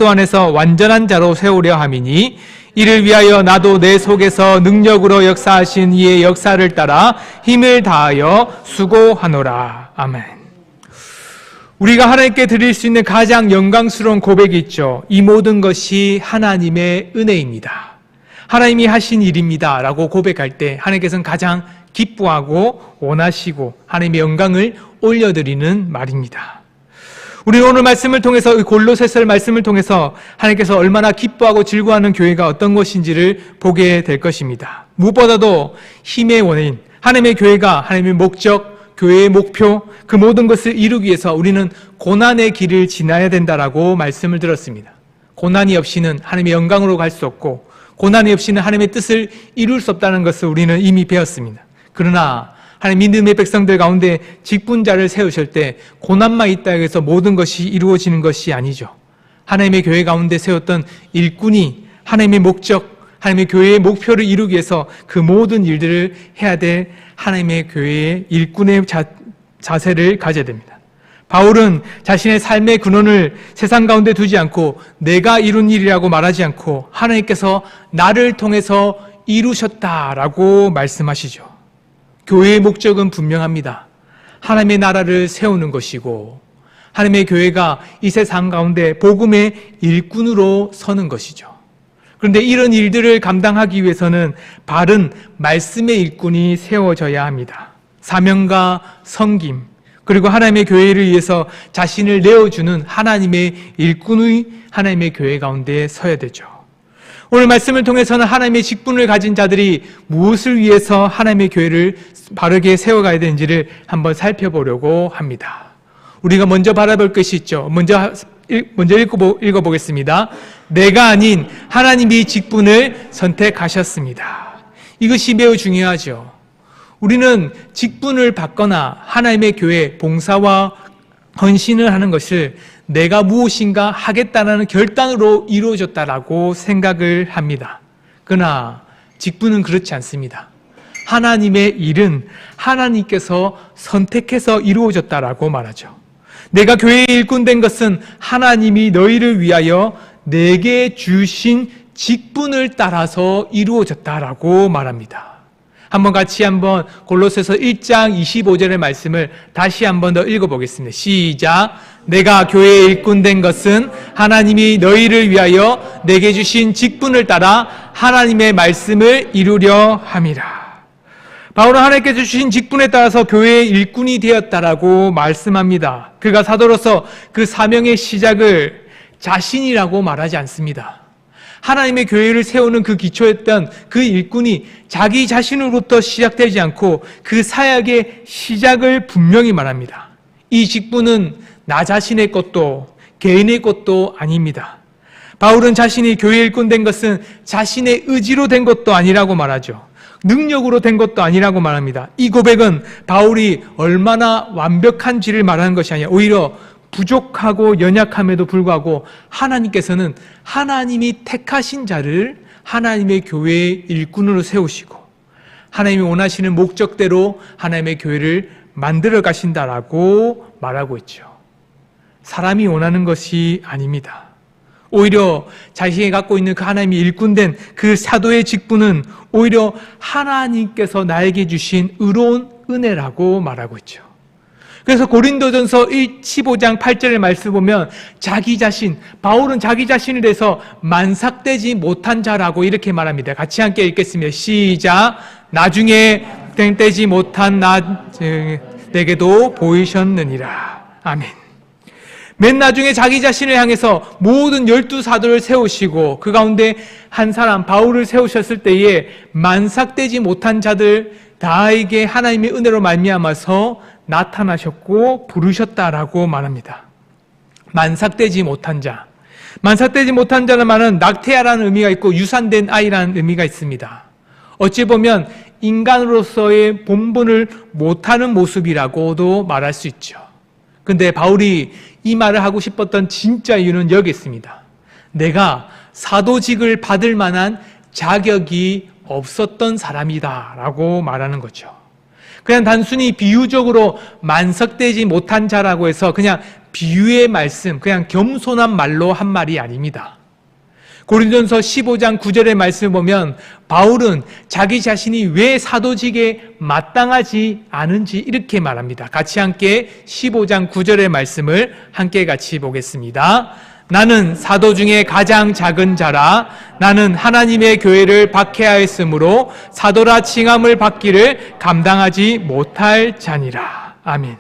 그리스도 안에서 완전한 자로 세우려 함이니 이를 위하여 나도 내 속에서 능력으로 역사하신 이의 역사를 따라 힘을 다하여 수고하노라. 아멘. 우리가 하나님께 드릴 수 있는 가장 영광스러운 고백이 있죠. 이 모든 것이 하나님의 은혜입니다. 하나님이 하신 일입니다 라고 고백할 때 하나님께서는 가장 기뻐하고 원하시고 하나님의 영광을 올려드리는 말입니다. 우리는 오늘 말씀을 통해서 골로새서 말씀을 통해서 하나님께서 얼마나 기뻐하고 즐거워하는 교회가 어떤 것인지를 보게 될 것입니다. 무엇보다도 힘의 원인, 하나님의 교회가 하나님의 목적, 교회의 목표, 그 모든 것을 이루기 위해서 우리는 고난의 길을 지나야 된다라고 말씀을 들었습니다. 고난이 없이는 하나님의 영광으로 갈 수 없고 고난이 없이는 하나님의 뜻을 이룰 수 없다는 것을 우리는 이미 배웠습니다. 그러나 하나님 믿음의 백성들 가운데 직분자를 세우실 때 고난만 있다 해서 모든 것이 이루어지는 것이 아니죠. 하나님의 교회 가운데 세웠던 일꾼이 하나님의 목적, 하나님의 교회의 목표를 이루기 위해서 그 모든 일들을 해야 될 하나님의 교회의 일꾼의 자세를 가져야 됩니다. 바울은 자신의 삶의 근원을 세상 가운데 두지 않고 내가 이룬 일이라고 말하지 않고 하나님께서 나를 통해서 이루셨다라고 말씀하시죠. 교회의 목적은 분명합니다. 하나님의 나라를 세우는 것이고 하나님의 교회가 이 세상 가운데 복음의 일꾼으로 서는 것이죠. 그런데 이런 일들을 감당하기 위해서는 바른 말씀의 일꾼이 세워져야 합니다. 사명과 섬김, 그리고 하나님의 교회를 위해서 자신을 내어주는 하나님의 일꾼의 하나님의 교회 가운데 서야 되죠. 오늘 말씀을 통해서는 하나님의 직분을 가진 자들이 무엇을 위해서 하나님의 교회를 바르게 세워가야 되는지를 한번 살펴보려고 합니다. 우리가 먼저 바라볼 것이 있죠. 먼저 읽어보겠습니다. 내가 아닌 하나님이 직분을 선택하셨습니다. 이것이 매우 중요하죠. 우리는 직분을 받거나 하나님의 교회 봉사와 헌신을 하는 것을 내가 무엇인가 하겠다는 결단으로 이루어졌다라고 생각을 합니다. 그러나 직분은 그렇지 않습니다. 하나님의 일은 하나님께서 선택해서 이루어졌다라고 말하죠. 내가 교회의 일꾼 된 것은 하나님이 너희를 위하여 내게 주신 직분을 따라서 이루어졌다라고 말합니다. 한번 골로새서 1장 25절의 말씀을 다시 한번 더 읽어보겠습니다. 시작. 내가 교회의 일꾼 된 것은 하나님이 너희를 위하여 내게 주신 직분을 따라 하나님의 말씀을 이루려 함이라. 바울은 하나님께서 주신 직분에 따라서 교회의 일꾼이 되었다라고 말씀합니다. 그가 사도로서 그 사명의 시작을 자신이라고 말하지 않습니다. 하나님의 교회를 세우는 그 기초였던 그 일꾼이 자기 자신으로부터 시작되지 않고 그 사역의 시작을 분명히 말합니다. 이 직분은 나 자신의 것도 개인의 것도 아닙니다. 바울은 자신이 교회 일꾼 된 것은 자신의 의지로 된 것도 아니라고 말하죠. 능력으로 된 것도 아니라고 말합니다. 이 고백은 바울이 얼마나 완벽한지를 말하는 것이 아니라 오히려 부족하고 연약함에도 불구하고 하나님께서는 하나님이 택하신 자를 하나님의 교회의 일꾼으로 세우시고 하나님이 원하시는 목적대로 하나님의 교회를 만들어 가신다라고 말하고 있죠. 사람이 원하는 것이 아닙니다. 오히려 자신이 갖고 있는 그 하나님이 일꾼된 그 사도의 직분은 오히려 하나님께서 나에게 주신 의로운 은혜라고 말하고 있죠. 그래서 고린도전서 15장 8절의 말씀 보면 바울은 자기 자신에 대해서 만삭되지 못한 자라고 이렇게 말합니다. 같이 함께 읽겠습니다. 시작. 나중에 땡되지 못한 내게도 보이셨느니라. 아멘. 맨 나중에 자기 자신을 향해서 모든 12사도를 세우시고 그 가운데 한 사람 바울을 세우셨을 때에 만삭되지 못한 자들 다에게 하나님의 은혜로 말미암아서 나타나셨고 부르셨다라고 말합니다. 만삭되지 못한 자. 만삭되지 못한 자는 말은 낙태아라는 의미가 있고 유산된 아이라는 의미가 있습니다. 어찌 보면 인간으로서의 본분을 못하는 모습이라고도 말할 수 있죠. 근데 바울이 이 말을 하고 싶었던 진짜 이유는 여기 있습니다. 내가 사도직을 받을 만한 자격이 없었던 사람이다 라고 말하는 거죠. 그냥 단순히 비유적으로 만석되지 못한 자라고 해서 그냥 비유의 말씀, 그냥 겸손한 말로 한 말이 아닙니다. 고린도전서 15장 9절의 말씀을 보면 바울은 자기 자신이 왜 사도직에 마땅하지 않은지 이렇게 말합니다. 같이 함께 15장 9절의 말씀을 함께 같이 보겠습니다. 나는 사도 중에 가장 작은 자라. 나는 하나님의 교회를 박해하였으므로 사도라 칭함을 받기를 감당하지 못할 자니라. 아멘.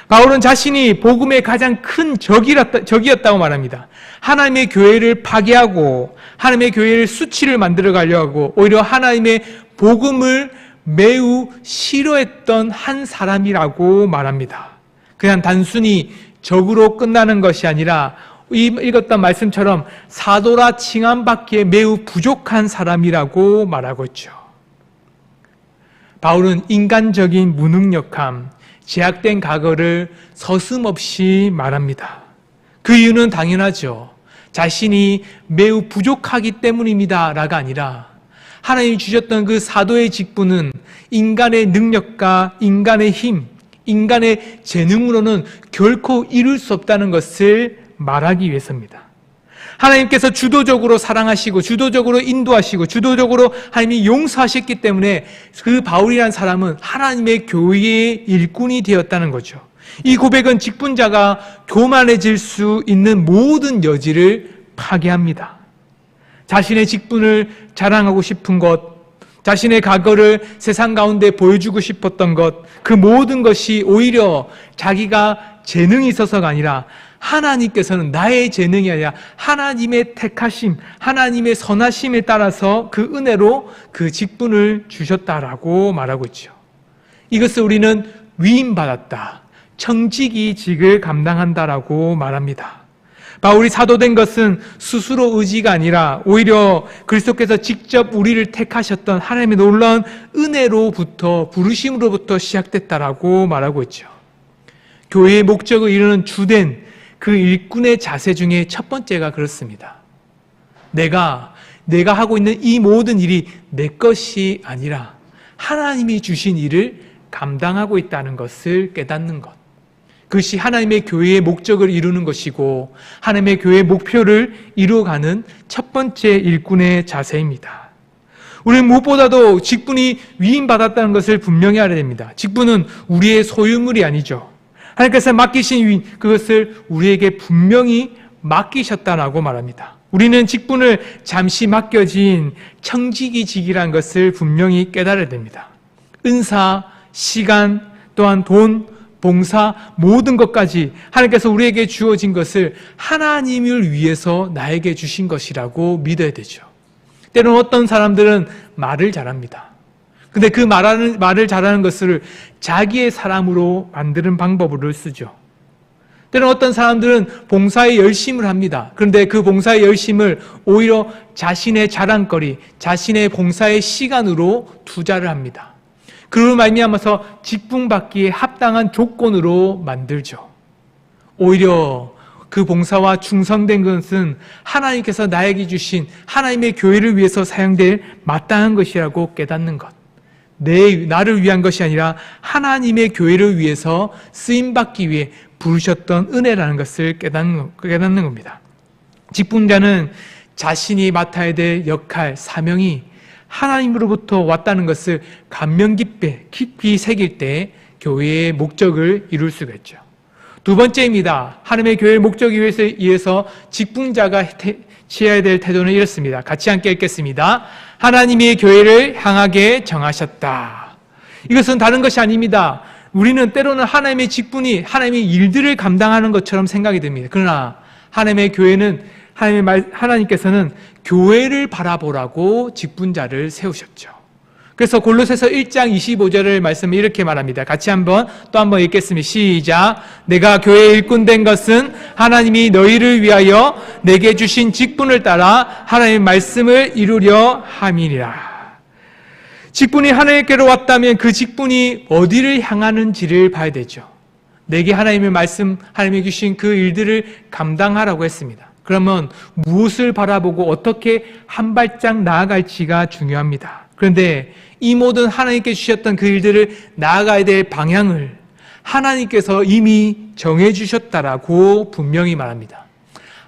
바울은 자신이 복음의 가장 큰 적이었다고 말합니다. 하나님의 교회를 파괴하고 하나님의 교회를 수치를 만들어 가려고 하고 오히려 하나님의 복음을 매우 싫어했던 한 사람이라고 말합니다. 그냥 단순히 적으로 끝나는 것이 아니라 읽었던 말씀처럼 사도라 칭함받기에 매우 부족한 사람이라고 말하고 있죠. 바울은 인간적인 무능력함, 제약된 과거를 서슴없이 말합니다. 그 이유는 당연하죠. 자신이 매우 부족하기 때문입니다 라가 아니라 하나님이 주셨던 그 사도의 직분은 인간의 능력과 인간의 힘, 인간의 재능으로는 결코 이룰 수 없다는 것을 말하기 위해서입니다. 하나님께서 주도적으로 사랑하시고 주도적으로 인도하시고 주도적으로 하나님이 용서하셨기 때문에 그 바울이라는 사람은 하나님의 교회의 일꾼이 되었다는 거죠. 이 고백은 직분자가 교만해질 수 있는 모든 여지를 파괴합니다. 자신의 직분을 자랑하고 싶은 것, 자신의 과거를 세상 가운데 보여주고 싶었던 것, 그 모든 것이 오히려 자기가 재능이 있어서가 아니라 하나님께서는 나의 재능이 아니라 하나님의 택하심, 하나님의 선하심에 따라서 그 은혜로 그 직분을 주셨다라고 말하고 있죠. 이것을 우리는 위임받았다, 청지기직을 감당한다라고 말합니다. 바울이 사도된 것은 스스로 의지가 아니라 오히려 그리스도께서 직접 우리를 택하셨던 하나님의 놀라운 은혜로부터, 부르심으로부터 시작됐다라고 말하고 있죠. 교회의 목적을 이루는 주된 그 일꾼의 자세 중에 첫 번째가 그렇습니다. 내가 하고 있는 이 모든 일이 내 것이 아니라 하나님이 주신 일을 감당하고 있다는 것을 깨닫는 것. 그것이 하나님의 교회의 목적을 이루는 것이고 하나님의 교회의 목표를 이루어가는 첫 번째 일꾼의 자세입니다. 우리는 무엇보다도 직분이 위임받았다는 것을 분명히 알아야 됩니다. 직분은 우리의 소유물이 아니죠. 하나님께서 맡기신 그것을 우리에게 분명히 맡기셨다라고 말합니다. 우리는 직분을 잠시 맡겨진 청지기직이라는 것을 분명히 깨달아야 됩니다. 은사, 시간, 또한 돈, 봉사, 모든 것까지 하나님께서 우리에게 주어진 것을 하나님을 위해서 나에게 주신 것이라고 믿어야 되죠. 때로는 어떤 사람들은 말을 잘합니다. 근데 그 말을 잘하는 것을 자기의 사람으로 만드는 방법으로 쓰죠. 때로는 어떤 사람들은 봉사에 열심을 합니다. 그런데 그 봉사의 열심을 오히려 자신의 자랑거리, 자신의 봉사의 시간으로 투자를 합니다. 그로 말미암아서 직분받기에 합당한 조건으로 만들죠. 오히려 그 봉사와 충성된 것은 하나님께서 나에게 주신 하나님의 교회를 위해서 사용될 마땅한 것이라고 깨닫는 것. 나를 위한 것이 아니라 하나님의 교회를 위해서 쓰임받기 위해 부르셨던 은혜라는 것을 깨닫는 겁니다. 직분자는 자신이 맡아야 될 역할, 사명이 하나님으로부터 왔다는 것을 감명 깊이 새길 때 교회의 목적을 이룰 수가 있죠. 두 번째입니다. 하나님의 교회의 목적에 의해서 직분자가 취해야 될 태도는 이렇습니다. 같이 함께 읽겠습니다. 하나님의 교회를 향하게 정하셨다. 이것은 다른 것이 아닙니다. 우리는 때로는 하나님의 직분이 하나님의 일들을 감당하는 것처럼 생각이 됩니다. 그러나 하나님의 교회는 하나님께서는 교회를 바라보라고 직분자를 세우셨죠. 그래서 골로새서 1장 25절의 말씀을 이렇게 말합니다. 같이 또 한번 읽겠습니다. 시작. 내가 교회에 일꾼된 것은 하나님이 너희를 위하여 내게 주신 직분을 따라 하나님의 말씀을 이루려 함이니라. 직분이 하나님께로 왔다면 그 직분이 어디를 향하는지를 봐야 되죠. 내게 하나님의 말씀, 하나님이 주신 그 일들을 감당하라고 했습니다. 그러면 무엇을 바라보고 어떻게 한 발짝 나아갈지가 중요합니다. 그런데 이 모든 하나님께 주셨던 그 일들을 나아가야 될 방향을 하나님께서 이미 정해 주셨다라고 분명히 말합니다.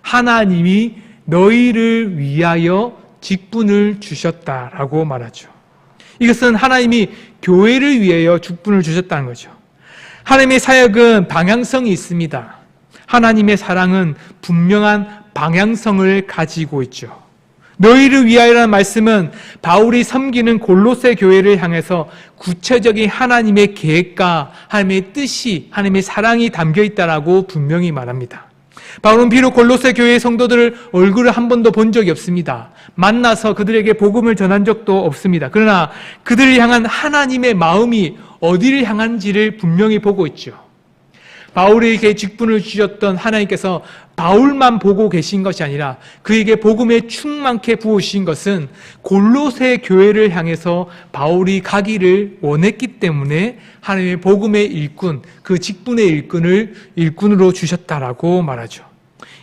하나님이 너희를 위하여 직분을 주셨다라고 말하죠. 이것은 하나님이 교회를 위하여 직분을 주셨다는 거죠. 하나님의 사역은 방향성이 있습니다. 하나님의 사랑은 분명한 방향성을 가지고 있죠. 너희를 위하여라는 말씀은 바울이 섬기는 골로새 교회를 향해서 구체적인 하나님의 계획과 하나님의 뜻이, 하나님의 사랑이 담겨 있다라고 분명히 말합니다. 바울은 비록 골로새 교회의 성도들을 얼굴을 한 번도 본 적이 없습니다. 만나서 그들에게 복음을 전한 적도 없습니다. 그러나 그들을 향한 하나님의 마음이 어디를 향한지를 분명히 보고 있죠. 바울에게 직분을 주셨던 하나님께서 바울만 보고 계신 것이 아니라 그에게 복음에 충만케 부으신 것은 골로새 교회를 향해서 바울이 가기를 원했기 때문에 하나님의 복음의 일꾼, 그 직분의 일꾼을 일꾼으로 주셨다라고 말하죠.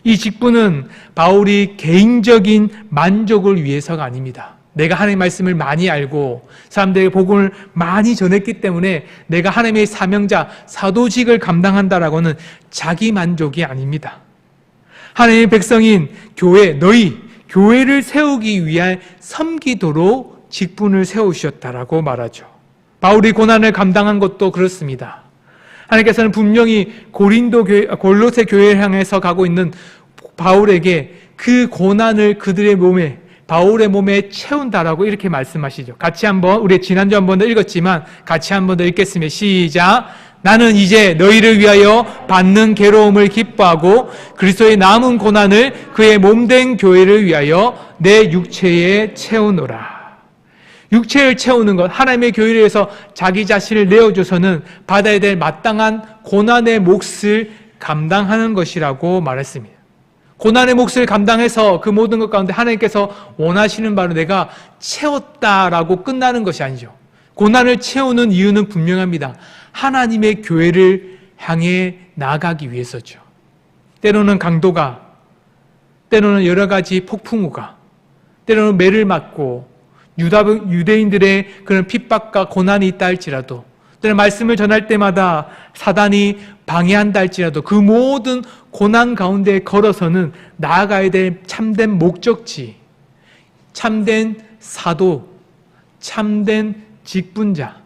이 직분은 바울이 개인적인 만족을 위해서가 아닙니다. 내가 하나님의 말씀을 많이 알고 사람들에게 복음을 많이 전했기 때문에 내가 하나님의 사명자, 사도직을 감당한다라고는 자기 만족이 아닙니다. 하나님의 백성인 교회, 너희 교회를 세우기 위한 섬기도록 직분을 세우셨다라고 말하죠. 바울이 고난을 감당한 것도 그렇습니다. 하나님께서는 분명히 골로새 교회를 향해서 가고 있는 바울에게 그 고난을 그들의 몸에, 바울의 몸에 채운다라고 이렇게 말씀하시죠. 같이 한번, 우리 지난주 한 번 더 읽었지만 같이 한 번 더 읽겠습니다. 시작. 나는 이제 너희를 위하여 받는 괴로움을 기뻐하고 그리스도의 남은 고난을 그의 몸된 교회를 위하여 내 육체에 채우노라. 육체를 채우는 것, 하나님의 교회를 위해서 자기 자신을 내어줘서는 받아야 될 마땅한 고난의 몫을 감당하는 것이라고 말했습니다. 고난의 몫을 감당해서 그 모든 것 가운데 하나님께서 원하시는 바로 내가 채웠다라고 끝나는 것이 아니죠. 고난을 채우는 이유는 분명합니다. 하나님의 교회를 향해 나아가기 위해서죠. 때로는 강도가, 때로는 여러 가지 폭풍우가, 때로는 매를 맞고 유대인들의 그런 핍박과 고난이 있다 할지라도, 때로는 말씀을 전할 때마다 사단이 방해한다 할지라도 그 모든 고난 가운데 걸어서는 나아가야 될 참된 목적지, 참된 사도, 참된 직분자,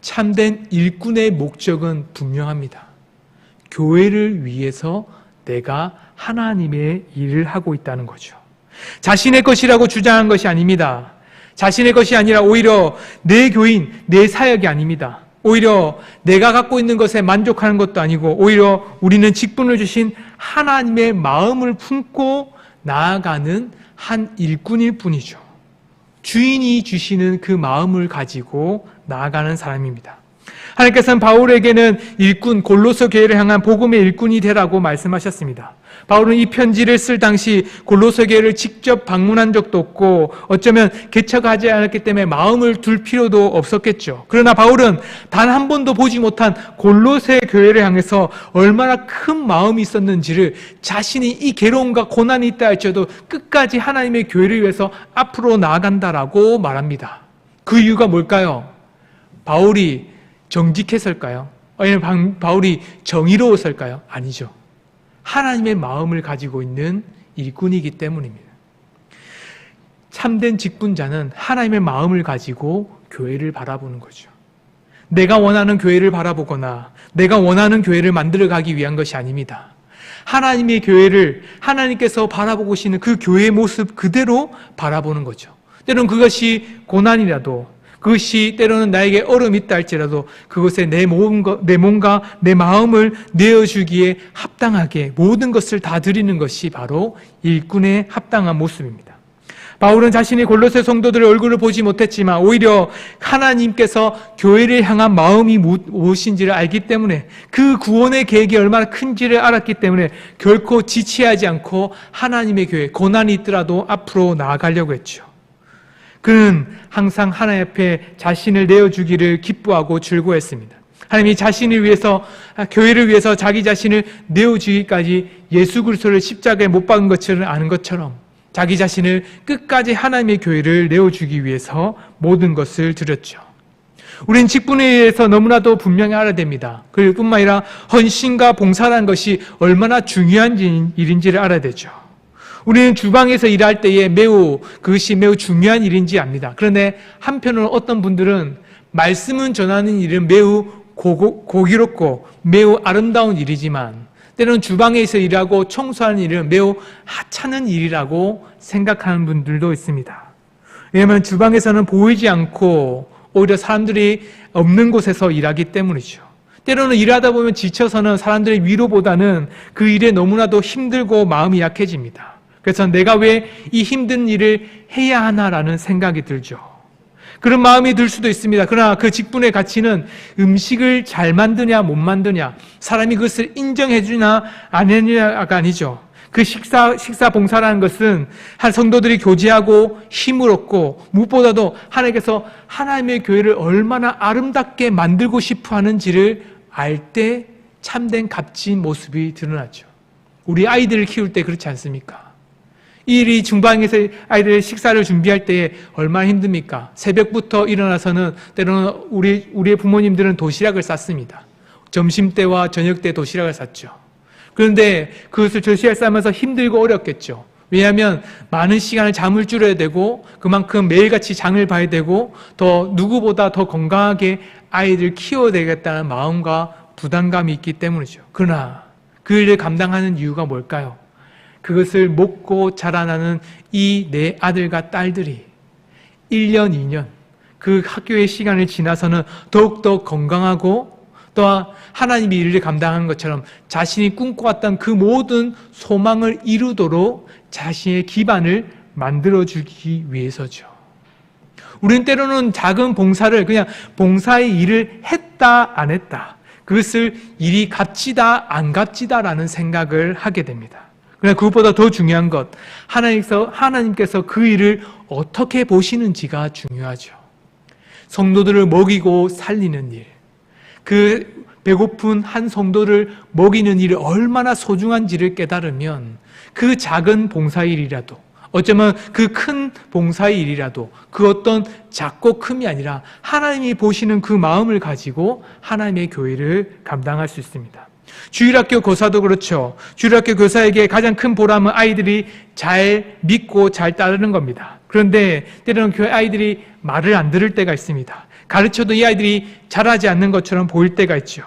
참된 일꾼의 목적은 분명합니다. 교회를 위해서 내가 하나님의 일을 하고 있다는 거죠. 자신의 것이라고 주장한 것이 아닙니다. 자신의 것이 아니라 오히려 내 교인, 내 사역이 아닙니다. 오히려 내가 갖고 있는 것에 만족하는 것도 아니고 오히려 우리는 직분을 주신 하나님의 마음을 품고 나아가는 한 일꾼일 뿐이죠. 주인이 주시는 그 마음을 가지고 나아가는 사람입니다. 하나님께서는 바울에게는 일꾼, 골로새 교회를 향한 복음의 일꾼이 되라고 말씀하셨습니다. 바울은 이 편지를 쓸 당시 골로새 교회를 직접 방문한 적도 없고 어쩌면 개척하지 않았기 때문에 마음을 둘 필요도 없었겠죠. 그러나 바울은 단 한 번도 보지 못한 골로새 교회를 향해서 얼마나 큰 마음이 있었는지를 자신이 이 괴로움과 고난이 있다 할지라도 끝까지 하나님의 교회를 위해서 앞으로 나아간다라고 말합니다. 그 이유가 뭘까요? 바울이 정직했을까요? 아니면 바울이 정의로웠을까요? 아니죠. 하나님의 마음을 가지고 있는 일꾼이기 때문입니다. 참된 직분자는 하나님의 마음을 가지고 교회를 바라보는 거죠. 내가 원하는 교회를 바라보거나 내가 원하는 교회를 만들어가기 위한 것이 아닙니다. 하나님의 교회를 하나님께서 바라보고 계시는 그 교회의 모습 그대로 바라보는 거죠. 때로는 그것이 고난이라도, 그것이 때로는 나에게 어려움이 있다 할지라도 그것에 내 몸과 내 마음을 내어주기에 합당하게 모든 것을 다 드리는 것이 바로 일꾼의 합당한 모습입니다. 바울은 자신이 골로새 성도들의 얼굴을 보지 못했지만 오히려 하나님께서 교회를 향한 마음이 무엇인지를 알기 때문에 그 구원의 계획이 얼마나 큰지를 알았기 때문에 결코 지체하지 않고 하나님의 교회, 고난이 있더라도 앞으로 나아가려고 했죠. 그는 항상 하나님 앞에 자신을 내어주기를 기뻐하고 즐거워했습니다. 하나님이 자신을 위해서, 교회를 위해서 자기 자신을 내어주기까지 예수 그리스도를 십자가에 못 박은 것을 아는 것처럼 자기 자신을 끝까지 하나님의 교회를 내어주기 위해서 모든 것을 드렸죠. 우린 직분에 의해서 너무나도 분명히 알아야 됩니다. 그뿐만 아니라 헌신과 봉사라는 것이 얼마나 중요한 일인지를 알아야 되죠. 우리는 주방에서 일할 때에 그것이 매우 중요한 일인지 압니다. 그런데 한편으로 어떤 분들은 말씀은 전하는 일은 매우 고기롭고 매우 아름다운 일이지만 때로는 주방에서 일하고 청소하는 일은 매우 하찮은 일이라고 생각하는 분들도 있습니다. 왜냐하면 주방에서는 보이지 않고 오히려 사람들이 없는 곳에서 일하기 때문이죠. 때로는 일하다 보면 지쳐서는 사람들의 위로보다는 그 일에 너무나도 힘들고 마음이 약해집니다. 그래서 내가 왜 이 힘든 일을 해야 하나라는 생각이 들죠. 그런 마음이 들 수도 있습니다. 그러나 그 직분의 가치는 음식을 잘 만드냐 못 만드냐, 사람이 그것을 인정해 주나 안 해주냐가 아니죠. 그 식사 봉사라는 것은 한 성도들이 교제하고 힘을 얻고 무엇보다도 하나님께서 하나님의 교회를 얼마나 아름답게 만들고 싶어 하는지를 알 때 참된 값진 모습이 드러나죠. 우리 아이들을 키울 때 그렇지 않습니까? 이 중방에서 아이들 식사를 준비할 때에 얼마나 힘듭니까? 새벽부터 일어나서는 때로는 우리의 부모님들은 도시락을 쌌습니다. 점심때와 저녁때 도시락을 쌌죠. 그런데 그것을 도시락 싸면서 힘들고 어렵겠죠. 왜냐하면 많은 시간을 잠을 줄여야 되고 그만큼 매일같이 장을 봐야 되고 더 누구보다 더 건강하게 아이들 키워야 되겠다는 마음과 부담감이 있기 때문이죠. 그러나 그 일을 감당하는 이유가 뭘까요? 그것을 먹고 자라나는 이 내 아들과 딸들이 1년, 2년 그 학교의 시간을 지나서는 더욱더 건강하고 또 하나님이 일을 감당한 것처럼 자신이 꿈꿔왔던 그 모든 소망을 이루도록 자신의 기반을 만들어주기 위해서죠. 우리는 때로는 작은 봉사를 그냥 봉사의 일을 했다 안 했다, 그것을 일이 값지다 안 값지다라는 생각을 하게 됩니다. 그러나 그것보다 더 중요한 것, 하나님께서 그 일을 어떻게 보시는지가 중요하죠. 성도들을 먹이고 살리는 일, 그 배고픈 한 성도를 먹이는 일이 얼마나 소중한지를 깨달으면 그 작은 봉사일이라도, 어쩌면 그 큰 봉사일이라도 그 어떤 작고 큼이 아니라 하나님이 보시는 그 마음을 가지고 하나님의 교회를 감당할 수 있습니다. 주일학교 교사도 그렇죠. 주일학교 교사에게 가장 큰 보람은 아이들이 잘 믿고 잘 따르는 겁니다. 그런데 때로는 교회 아이들이 말을 안 들을 때가 있습니다. 가르쳐도 이 아이들이 잘하지 않는 것처럼 보일 때가 있죠.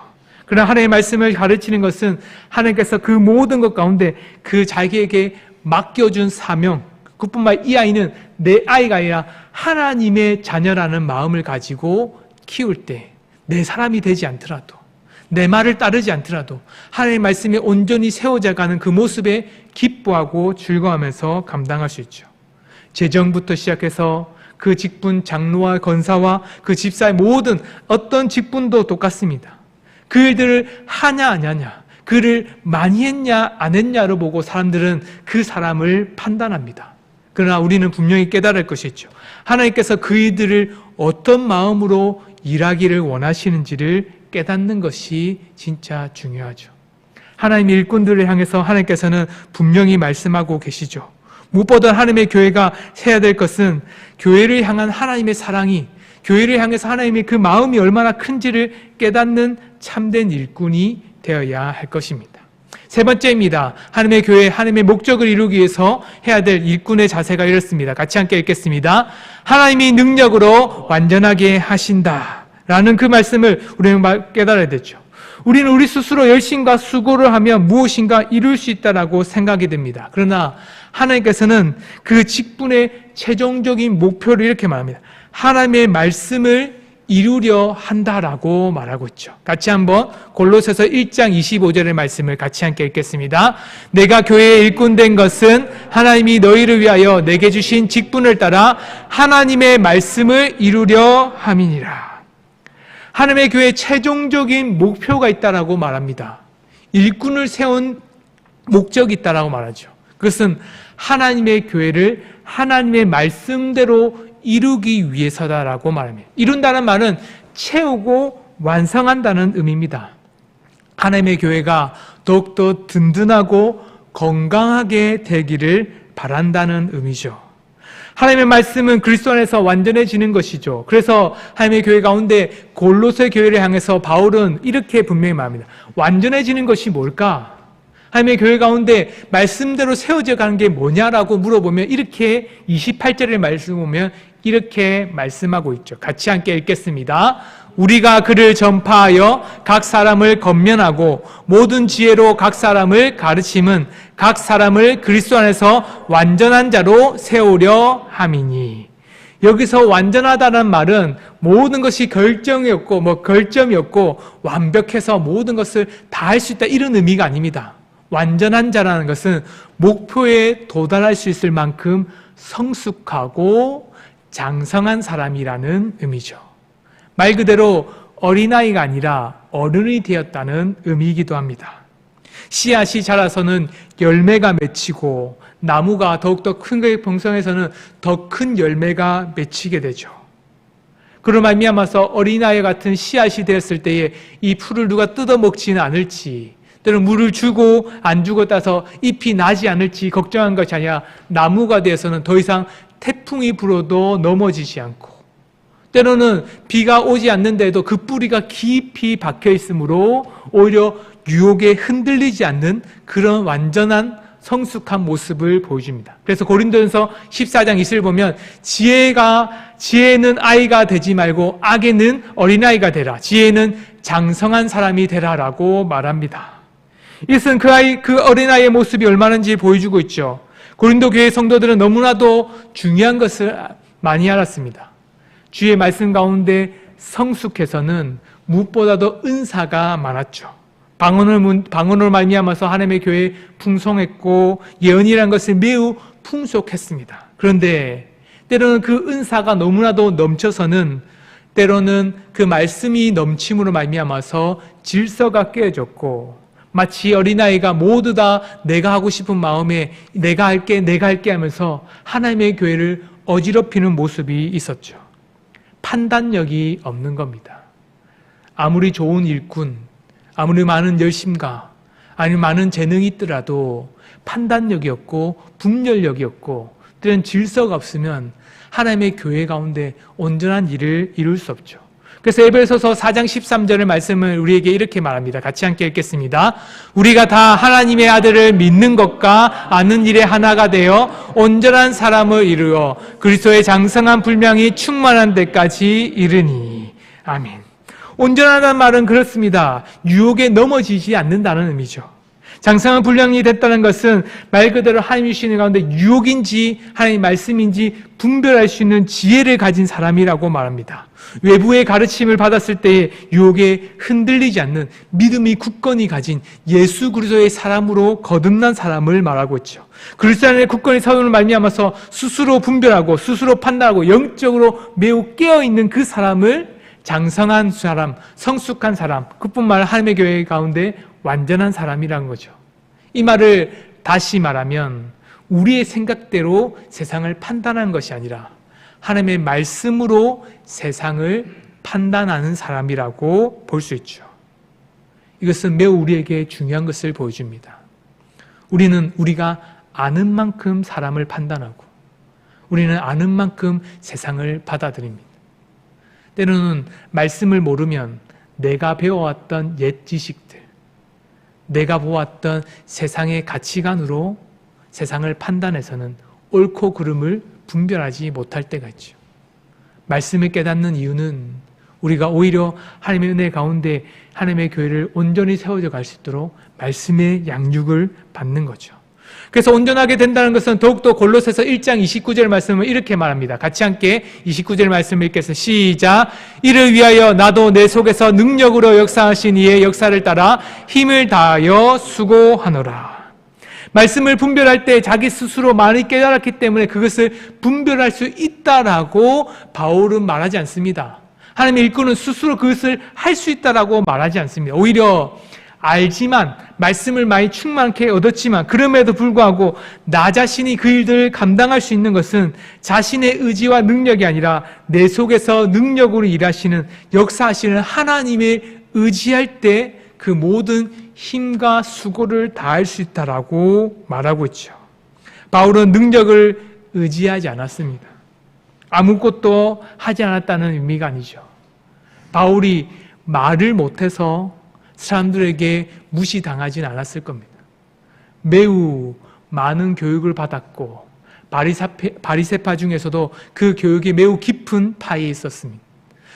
그러나 하나님의 말씀을 가르치는 것은 하나님께서 그 모든 것 가운데 그 자기에게 맡겨준 사명, 그뿐만 아니라 이 아이는 내 아이가 아니라 하나님의 자녀라는 마음을 가지고 키울 때 내 사람이 되지 않더라도, 내 말을 따르지 않더라도 하나님의 말씀에 온전히 세워져가는 그 모습에 기뻐하고 즐거워하면서 감당할 수 있죠. 재정부터 시작해서 그 직분, 장로와 권사와 그 집사의 모든 어떤 직분도 똑같습니다. 그 일들을 하냐 안 하냐, 그를 많이 했냐 안 했냐를 보고 사람들은 그 사람을 판단합니다. 그러나 우리는 분명히 깨달을 것이 있죠. 하나님께서 그 일들을 어떤 마음으로 일하기를 원하시는지를 깨닫는 것이 진짜 중요하죠. 하나님의 일꾼들을 향해서 하나님께서는 분명히 말씀하고 계시죠. 무엇보다 하나님의 교회가 해야 될 것은 교회를 향한 하나님의 사랑이, 교회를 향해서 하나님의 그 마음이 얼마나 큰지를 깨닫는 참된 일꾼이 되어야 할 것입니다. 세 번째입니다. 하나님의 교회, 하나님의 목적을 이루기 위해서 해야 될 일꾼의 자세가 이렇습니다. 같이 함께 읽겠습니다. 하나님이 능력으로 완전하게 하신다 라는 그 말씀을 우리는 깨달아야 되죠. 우리는 우리 스스로 열심과 수고를 하면 무엇인가 이룰 수 있다라고 생각이 됩니다. 그러나 하나님께서는 그 직분의 최종적인 목표를 이렇게 말합니다. 하나님의 말씀을 이루려 한다라고 말하고 있죠. 같이 한번 골로새서 1장 25절의 말씀을 같이 함께 읽겠습니다. 내가 교회에 일꾼된 것은 하나님이 너희를 위하여 내게 주신 직분을 따라 하나님의 말씀을 이루려 함이니라. 하나님의 교회에 최종적인 목표가 있다라고 말합니다. 일꾼을 세운 목적이 있다라고 말하죠. 그것은 하나님의 교회를 하나님의 말씀대로 이루기 위해서다라고 말합니다. 이룬다는 말은 채우고 완성한다는 의미입니다. 하나님의 교회가 더욱더 든든하고 건강하게 되기를 바란다는 의미죠. 하나님의 말씀은 그리스도 안에서 완전해지는 것이죠. 그래서 하나님의 교회 가운데 골로새 교회를 향해서 바울은 이렇게 분명히 말합니다. 완전해지는 것이 뭘까? 하나님의 교회 가운데 말씀대로 세워져 가는 게 뭐냐라고 물어보면 이렇게 28절의 말씀 보면 이렇게 말씀하고 있죠. 같이 함께 읽겠습니다. 우리가 그를 전파하여 각 사람을 권면하고 모든 지혜로 각 사람을 가르침은 각 사람을 그리스도 안에서 완전한 자로 세우려 함이니. 여기서 완전하다는 말은 모든 것이 결정이었고 결점이었고 완벽해서 모든 것을 다 할 수 있다 이런 의미가 아닙니다. 완전한 자라는 것은 목표에 도달할 수 있을 만큼 성숙하고 장성한 사람이라는 의미죠. 말 그대로 어린아이가 아니라 어른이 되었다는 의미이기도 합니다. 씨앗이 자라서는 열매가 맺히고 나무가 더욱더 큰 것에 풍성해서는 더 큰 열매가 맺히게 되죠. 그로 말미암아서 어린아이 같은 씨앗이 되었을 때에 이 풀을 누가 뜯어먹지는 않을지, 때로는 물을 주고 안 주고 따서 잎이 나지 않을지 걱정한 것이 아니라 나무가 되어서는 더 이상 태풍이 불어도 넘어지지 않고, 때로는 비가 오지 않는데도 그 뿌리가 깊이 박혀 있으므로 오히려 유혹에 흔들리지 않는 그런 완전한 성숙한 모습을 보여줍니다. 그래서 고린도전서 14장 20을 보면 지혜는 아이가 되지 말고 악에는 어린아이가 되라. 지혜는 장성한 사람이 되라라고 말합니다. 이것은 그 어린아이의 모습이 얼마나인지 보여주고 있죠. 고린도 교회 성도들은 너무나도 중요한 것을 많이 알았습니다. 주의 말씀 가운데 성숙해서는 무엇보다도 은사가 많았죠. 방언으로 말미암아서 하나님의 교회에 풍성했고 예언이라는 것은 매우 풍속했습니다. 그런데 때로는 그 은사가 너무나도 넘쳐서는 때로는 그 말씀이 넘침으로 말미암아서 질서가 깨어졌고, 마치 어린아이가 모두 다 내가 하고 싶은 마음에 내가 할게 하면서 하나님의 교회를 어지럽히는 모습이 있었죠. 판단력이 없는 겁니다. 아무리 좋은 일꾼, 아무리 많은 열심가, 아니면 많은 재능이 있더라도 판단력이 없고 분별력이 없고 때로는 질서가 없으면 하나님의 교회 가운데 온전한 일을 이룰 수 없죠. 그래서 에베소서 4장 13절의 말씀을 우리에게 이렇게 말합니다. 같이 함께 읽겠습니다. 우리가 다 하나님의 아들을 믿는 것과 아는 일에 하나가 되어 온전한 사람을 이루어 그리스도의 장성한 분량이 충만한 데까지 이르니. 아멘. 온전하다는 말은 그렇습니다. 유혹에 넘어지지 않는다는 의미죠. 장성한 분량이 됐다는 것은 말 그대로 하나님이 주시는 가운데 유혹인지 하나님의 말씀인지 분별할 수 있는 지혜를 가진 사람이라고 말합니다. 외부의 가르침을 받았을 때에 유혹에 흔들리지 않는 믿음이 굳건히 가진 예수 그리스도의 사람으로 거듭난 사람을 말하고 있죠. 그리스도 안에 굳건히 서는 말미암아서 스스로 분별하고 스스로 판단하고 영적으로 매우 깨어있는 그 사람을 장성한 사람, 성숙한 사람, 그뿐만 아니라 하나님의 교회 가운데 완전한 사람이라는 거죠. 이 말을 다시 말하면 우리의 생각대로 세상을 판단하는 것이 아니라 하나님의 말씀으로 세상을 판단하는 사람이라고 볼 수 있죠. 이것은 매우 우리에게 중요한 것을 보여줍니다. 우리는 우리가 아는 만큼 사람을 판단하고 우리는 아는 만큼 세상을 받아들입니다. 때로는 말씀을 모르면 내가 배워왔던 옛 지식들, 내가 보았던 세상의 가치관으로 세상을 판단해서는 옳고 그름을 분별하지 못할 때가 있죠. 말씀을 깨닫는 이유는 우리가 오히려 하나님의 은혜 가운데 하나님의 교회를 온전히 세워져 갈 수 있도록 말씀의 양육을 받는 거죠. 그래서 온전하게 된다는 것은 더욱더 골로새서 1장 29절 말씀을 이렇게 말합니다. 같이 함께 29절 말씀을 읽겠습니다. 시작. 이를 위하여 나도 내 속에서 능력으로 역사하신 이의 역사를 따라 힘을 다하여 수고하노라. 말씀을 분별할 때 자기 스스로 많이 깨달았기 때문에 그것을 분별할 수 있다라고 바울은 말하지 않습니다. 하나님의 일꾼은 스스로 그것을 할 수 있다라고 말하지 않습니다. 오히려 알지만 말씀을 많이 충만케 얻었지만 그럼에도 불구하고 나 자신이 그 일들을 감당할 수 있는 것은 자신의 의지와 능력이 아니라 내 속에서 능력으로 일하시는 역사하시는 하나님의 의지할 때 그 모든 힘과 수고를 다할 수 있다라고 말하고 있죠. 바울은 능력을 의지하지 않았습니다. 아무것도 하지 않았다는 의미가 아니죠. 바울이 말을 못해서 사람들에게 무시당하진 않았을 겁니다. 매우 많은 교육을 받았고 바리새파 중에서도 그 교육이 매우 깊은 파에 있었습니다.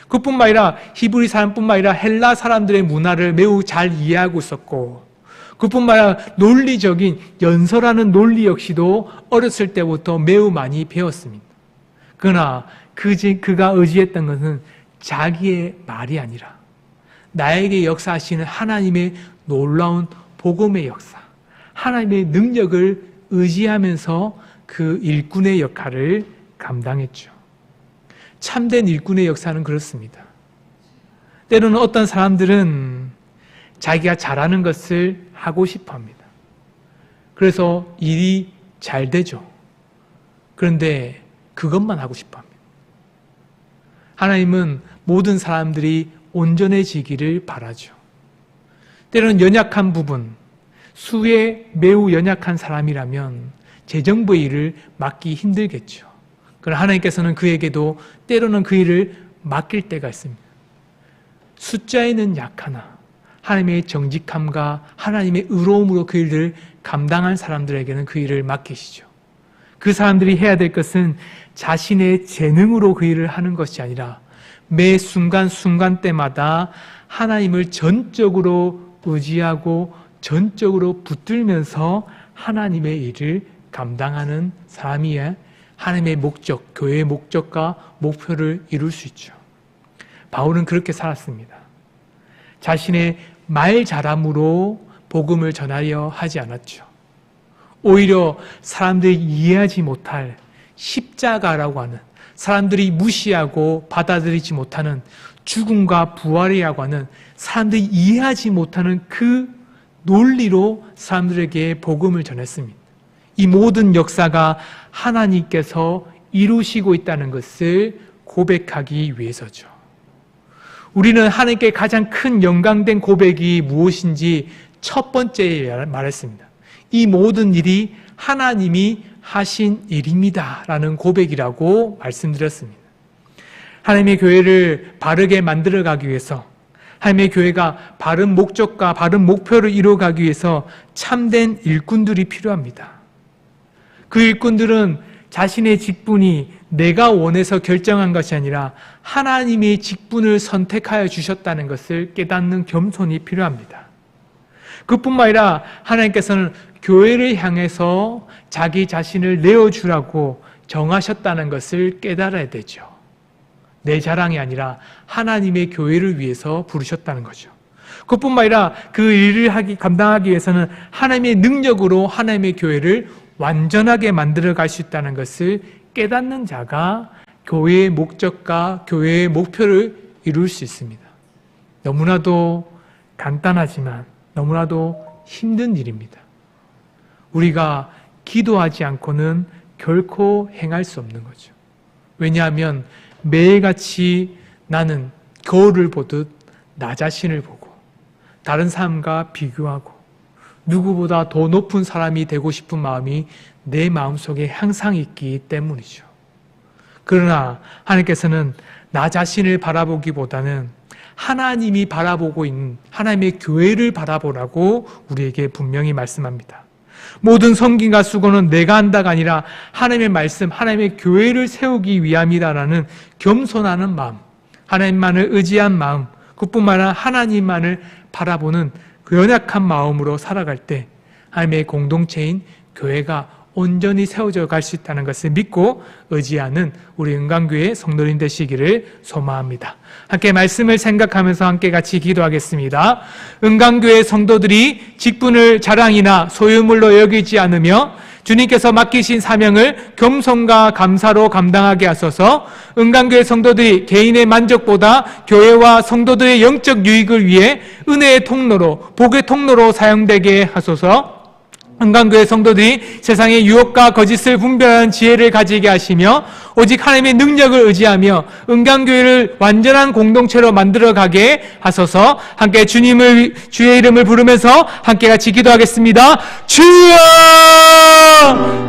그뿐만 아니라 히브리 사람뿐만 아니라 헬라 사람들의 문화를 매우 잘 이해하고 있었고, 그뿐만 아니라 논리적인 연설하는 논리 역시도 어렸을 때부터 매우 많이 배웠습니다. 그러나 그가 의지했던 것은 자기의 말이 아니라 나에게 역사하시는 하나님의 놀라운 복음의 역사, 하나님의 능력을 의지하면서 그 일꾼의 역할을 감당했죠. 참된 일꾼의 역사는 그렇습니다. 때로는 어떤 사람들은 자기가 잘하는 것을 하고 싶어 합니다. 그래서 일이 잘 되죠. 그런데 그것만 하고 싶어 합니다. 하나님은 모든 사람들이 온전해지기를 바라죠. 때로는 연약한 부분, 수에 매우 연약한 사람이라면 재정부의 일을 맡기 힘들겠죠. 그러나 하나님께서는 그에게도 때로는 그 일을 맡길 때가 있습니다. 숫자에는 약하나 하나님의 정직함과 하나님의 의로움으로 그 일을 감당한 사람들에게는 그 일을 맡기시죠. 그 사람들이 해야 될 것은 자신의 재능으로 그 일을 하는 것이 아니라 매 순간순간 때마다 하나님을 전적으로 의지하고 전적으로 붙들면서 하나님의 일을 감당하는 사람이야 하나님의 목적, 교회의 목적과 목표를 이룰 수 있죠. 바울은 그렇게 살았습니다. 자신의 말 잘함으로 복음을 전하려 하지 않았죠. 오히려 사람들이 이해하지 못할 십자가라고 하는, 사람들이 무시하고 받아들이지 못하는 죽음과 부활이라고 하는, 사람들이 이해하지 못하는 그 논리로 사람들에게 복음을 전했습니다. 이 모든 역사가 하나님께서 이루시고 있다는 것을 고백하기 위해서죠. 우리는 하나님께 가장 큰 영광된 고백이 무엇인지 첫 번째 말했습니다. 이 모든 일이 하나님이 하신 일입니다 라는 고백이라고 말씀드렸습니다. 하나님의 교회를 바르게 만들어가기 위해서, 하나님의 교회가 바른 목적과 바른 목표를 이루어가기 위해서 참된 일꾼들이 필요합니다. 그 일꾼들은 자신의 직분이 내가 원해서 결정한 것이 아니라 하나님의 직분을 선택하여 주셨다는 것을 깨닫는 겸손이 필요합니다. 그뿐만 아니라 하나님께서는 교회를 향해서 자기 자신을 내어주라고 정하셨다는 것을 깨달아야 되죠. 내 자랑이 아니라 하나님의 교회를 위해서 부르셨다는 거죠. 그뿐만 아니라 그 일을 감당하기 위해서는 하나님의 능력으로 하나님의 교회를 완전하게 만들어 갈 수 있다는 것을 깨닫는 자가 교회의 목적과 교회의 목표를 이룰 수 있습니다. 너무나도 간단하지만 너무나도 힘든 일입니다. 우리가 기도하지 않고는 결코 행할 수 없는 거죠. 왜냐하면 매일같이 나는 거울을 보듯 나 자신을 보고 다른 사람과 비교하고 누구보다 더 높은 사람이 되고 싶은 마음이 내 마음속에 항상 있기 때문이죠. 그러나 하나님께서는 나 자신을 바라보기보다는 하나님이 바라보고 있는 하나님의 교회를 바라보라고 우리에게 분명히 말씀합니다. 모든 섬김과 수고는 내가 한다가 아니라 하나님의 말씀, 하나님의 교회를 세우기 위함이다라는 겸손하는 마음, 하나님만을 의지한 마음, 그뿐만 아니라 하나님만을 바라보는 그 연약한 마음으로 살아갈 때 하나님의 공동체인 교회가 온전히 세워져 갈 수 있다는 것을 믿고 의지하는 우리 은강교회 성도님 되시기를 소망합니다. 함께 말씀을 생각하면서 함께 같이 기도하겠습니다. 은강교회 성도들이 직분을 자랑이나 소유물로 여기지 않으며 주님께서 맡기신 사명을 겸손과 감사로 감당하게 하소서. 은강교회 성도들이 개인의 만족보다 교회와 성도들의 영적 유익을 위해 은혜의 통로로, 복의 통로로 사용되게 하소서. 은강교회 성도들이 세상의 유혹과 거짓을 분별하는 지혜를 가지게 하시며 오직 하나님의 능력을 의지하며 은강교회를 완전한 공동체로 만들어가게 하소서. 함께 주의 이름을 부르면서 함께 같이 기도하겠습니다. 주여!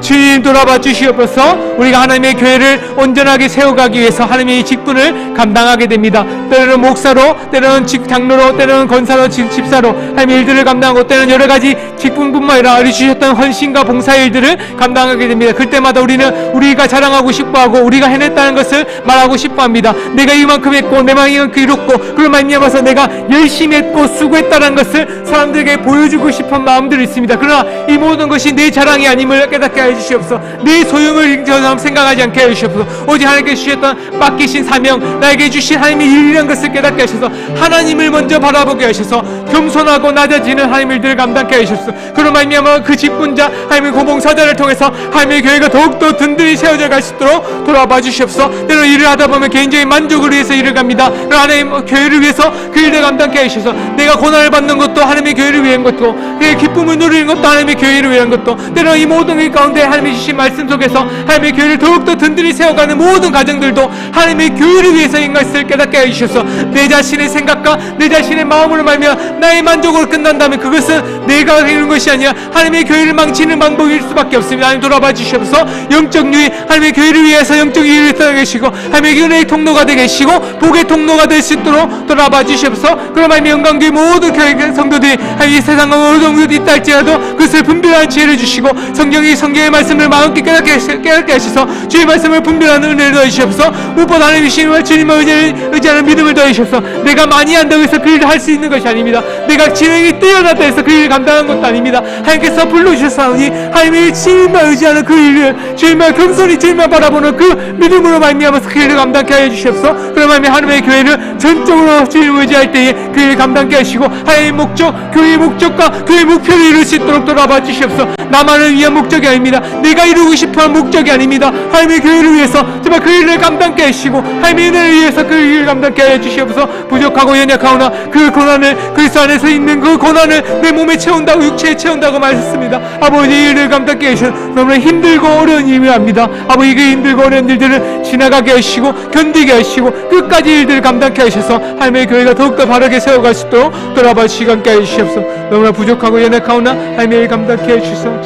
주님 돌아봐 주시옵소서. 우리가 하나님의 교회를 온전하게 세워가기 위해서 하나님의 직분을 감당하게 됩니다. 때로는 목사로, 때로는 장로로, 때로는 권사로, 집사로 하나님의 일들을 감당하고, 때로는 여러 가지 직분뿐만 아니라 우리 주셨던 헌신과 봉사의 일들을 감당하게 됩니다. 그때마다 우리는 우리가 자랑하고 싶어하고 우리가 해냈다는 것을 말하고 싶어합니다. 내가 이만큼 했고 내가 이만큼 이뤘고 그런 말미암아서 내가 열심히 했고 수고했다는 것을 사람들에게 보여주고 싶은 마음들이 있습니다. 그러나 이 모든 것이 내 자랑이 아님을 깨닫게 해주시옵소서. 내 소용을 저처럼 생각하지 않게 해주시옵소서. 오직 하나님께 주셨던 맡기신 사명, 나에게 주신 하나님의 일이라는 것을 깨닫게 하셔서 하나님을 먼저 바라보게 하셔서 겸손하고 낮아지는 하나님의 일들을 감당케 하시옵소서. 그런 말미암아 그 직분자 하나님의 고봉사자를 통해서 하나님의 교회가 더욱더 든든히 세워져 갈 수 있도록 돌아봐 주시옵소서. 때로 일을 하다 보면 개인적인 만족을 위해서 일을 갑니다. 하나님 교회를 위해서 그 일을 감당케 하셔서 내가 고난을 받는 것도 하나님의 교회를 위한 것도, 내 기쁨을 누리는 것도 하나님의 교회를 위한 것도, 때로 이 모든 일 가운데 하나님이 주신 말씀 속에서 하나님의 교회를 더욱더 든든히 세워가는 모든 가정들도 하나님의 교회를 위해서인 것을 깨닫게 해주셔서 내 자신의 생각과 내 자신의 마음으로 말미암아 나의 만족으로 끝난다면 그것은 내가 이루는 것이 아니라 하나님의 교회를 망치는 방법일 수밖에 없습니다. 하나님 돌아봐 주시옵소서. 영적 유익, 하나님의 교회를 위해서 영적 유익을 떠나 계시고 하나님의 은혜의 통로가 되게 계시고 복의 통로가 될 수 있도록 돌아봐 주시옵소서. 그런 말미 영광교회 모든 교회 성도들이 이 세상과 어느 정도 있다 할지라도 그것을 분별하는 지혜를 주시고 성경의 말씀을 마음껏 깨닫게 하셔서 주의 말씀을 분별하는 은혜를 더해주시옵소서. 무엇보다 하나님의 신임을 주님을 의지하는 믿음을 더해주시옵소서. 내가 많이 한다고 해서 그 일을 할 수 있는 것이 아닙니다. 내가 지능이 뛰어나다 해서 그 일을 감당하는 것도 아닙니다. 하나님께서 불러주셨사오니 하나님의 주님만 의지하는 그 일을 주님만 겸손히 주님만 바라보는 그 믿음으로 말미암아서 그 일을 감당케 하여 주시옵소서. 그런 말미 하나님의 교회를 전적으로 주님을 의지할 때에 그 일을 감당케 하시고 하나님의 목적, 교회의 목적과 교회의 목표를 이룰 수 있도록 돌아봐 주시옵소서. 나만을 위한 목적이 아닙니다. 내가 이루고 싶어하는 목적이 아닙니다. 하나님의 교회를 위해서 정말 그 일을 감당케 하시고 하나님의 은혜를 위해서 그 일을 감당케 하여 주시옵소서. 부족하고 연약하오나 그 고난을 그리스도 안에서 있는 그 고난을 내 몸에 채운다고 육체에 채운다고 말했습니다. 아버지 이 일을 감당케 하시고 너무나 힘들고 어려운 일을 합니다. 아버지 그 힘들고 어려운 일들을 지나가게 하시고 견디게 하시고 끝까지 일들을 감당케 하셔서 하나님의 교회가 더욱더 바르게 세워갈 수 있도록 돌아봐 시간케 해주시옵소서. 너무나 부족하고 연약하오나 하나님의 일 감당케 해주시옵소서.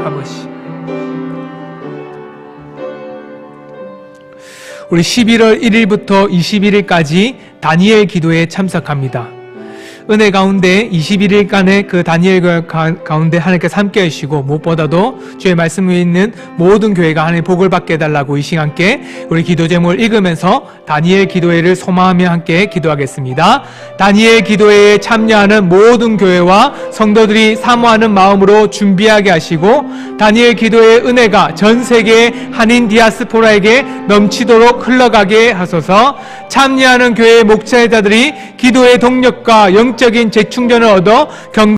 아버지, 우리 11월 1일부터 21일까지 다니엘 기도에 참석합니다. 은혜 가운데 21일간의 그 다니엘 가운데 하나님께서 함께 하시고 무엇보다도 주의 말씀 위에 있는 모든 교회가 하나님의 복을 받게 해달라고 이 시간 함께 우리 기도 제목을 읽으면서 다니엘 기도회를 소망하며 함께 기도하겠습니다. 다니엘 기도회에 참여하는 모든 교회와 성도들이 사모하는 마음으로 준비하게 하시고 다니엘 기도회의 은혜가 전 세계의 한인 디아스포라에게 넘치도록 흘러가게 하소서. 참여하는 교회의 목사자들이 기도의 동력과 영적인 재충전을 얻어